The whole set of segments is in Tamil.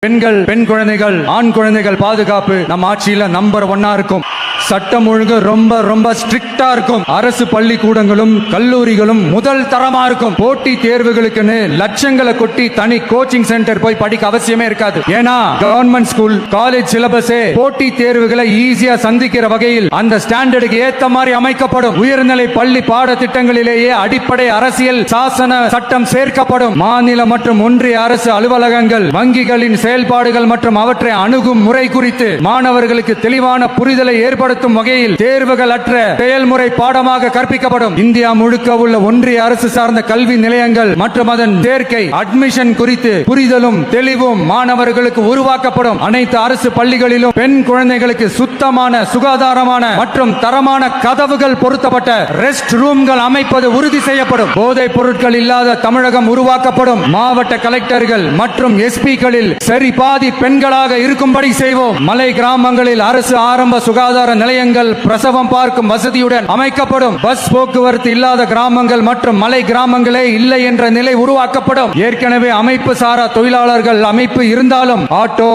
பெண்கள், பெண் குழந்தைகள், ஆண் குழந்தைகள் பாதுகாப்பு நம்ம ஆட்சியில நம்பர் 1 இருக்கும். சட்டம் ஒழுங்கு ரொம்ப ரொம்ப ஸ்ட்ரிக்டா இருக்கும். அரசு பள்ளிக்கூடங்களும் கல்லூரிகளும் முதல் தரமா இருக்கும். போட்டி தேர்வுகளுக்குன்னு லட்சங்களை கொட்டி தனி கோச்சிங் சென்டர் போய் படிக்க அவசியமே இருக்காது. ஏன்னா கவர்மெண்ட் ஸ்கூல், காலேஜ் சிலபஸே போட்டி தேர்வுகளை ஈஸியா சந்திக்கிற வகையில் அந்த ஸ்டாண்டர்டுக்கு ஏத்த மாதிரி அமைக்கப்படும். உயர்நிலை பள்ளி பாடத்திட்டங்களிலேயே அடிப்படை அரசியல் சாசன சட்டம் சேர்க்கப்படும். மாநில மற்றும் ஒன்றிய அரசு அலுவலகங்கள், வங்கிகளின் செயல்பாடுகள் மற்றும் அவற்றை அணுகும் முறை குறித்து மாணவர்களுக்கு தெளிவான புரிதலை ஏற்படுத்தும் வகையில் தேர்வுகள் அற்ற செயல்முறை பாடமாக கற்பிக்கப்படும். இந்தியா முழுக்க உள்ள ஒன்றிய அரசு சார்ந்த கல்வி நிலையங்கள் மற்றும் அதன் சேர்க்கை அட்மிஷன் குறித்து புரிதலும் தெளிவும் மாணவர்களுக்கு உருவாக்கப்படும். அனைத்து அரசு பள்ளிகளிலும் பெண் குழந்தைகளுக்கு சுத்தமான, சுகாதாரமான மற்றும் தரமான கதவுகள் பொருத்தப்பட்ட ரெஸ்ட் ரூம்கள் அமைப்பது உறுதி செய்யப்படும். போதைப் பொருட்கள் இல்லாத தமிழகம் உருவாக்கப்படும். மாவட்ட கலெக்டர்கள் மற்றும் எஸ்பிகளில் சரி பாதி பெண்களாக இருக்கும்படி செய்வோம். மலை கிராமங்களில் அரசு ஆரம்ப சுகாதார நிலையங்கள் பிரசவம் பார்க்கும் வசதியுடன் அமைக்கப்படும். பஸ் போக்குவரத்து இல்லாத கிராமங்கள் மற்றும் மலை கிராமங்களே இல்லை என்ற நிலை உருவாக்கப்படும். ஏற்கனவே அமைப்பு சாரா தொழிலாளர்கள் அமைப்பு இருந்தாலும் ஆட்டோ,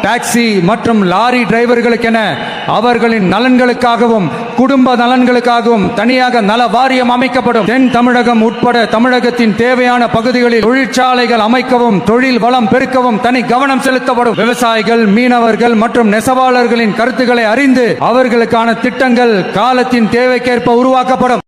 டாக்ஸி மற்றும் லாரி டிரைவர்களுக்கென அவர்களின் நலன்களுக்காகவும் குடும்ப நலன்களுக்காகவும் தனியாக நல வாரியம் அமைக்கப்படும். தென் தமிழகம் உட்பட தமிழகத்தின் தேவையான பகுதிகளில் தொழிற்சாலைகள் அமைக்கவும் தொழில் வளம் பெருக்கவும் தனி கவனம் செலுத்தப்படும். விவசாயிகள், மீனவர்கள் மற்றும் நெசவாளர்களின் கருத்துக்களை அறிந்து அவர்களுக்கான திட்டங்கள் காலத்தின் தேவைக்கேற்ப உருவாக்கப்படும்.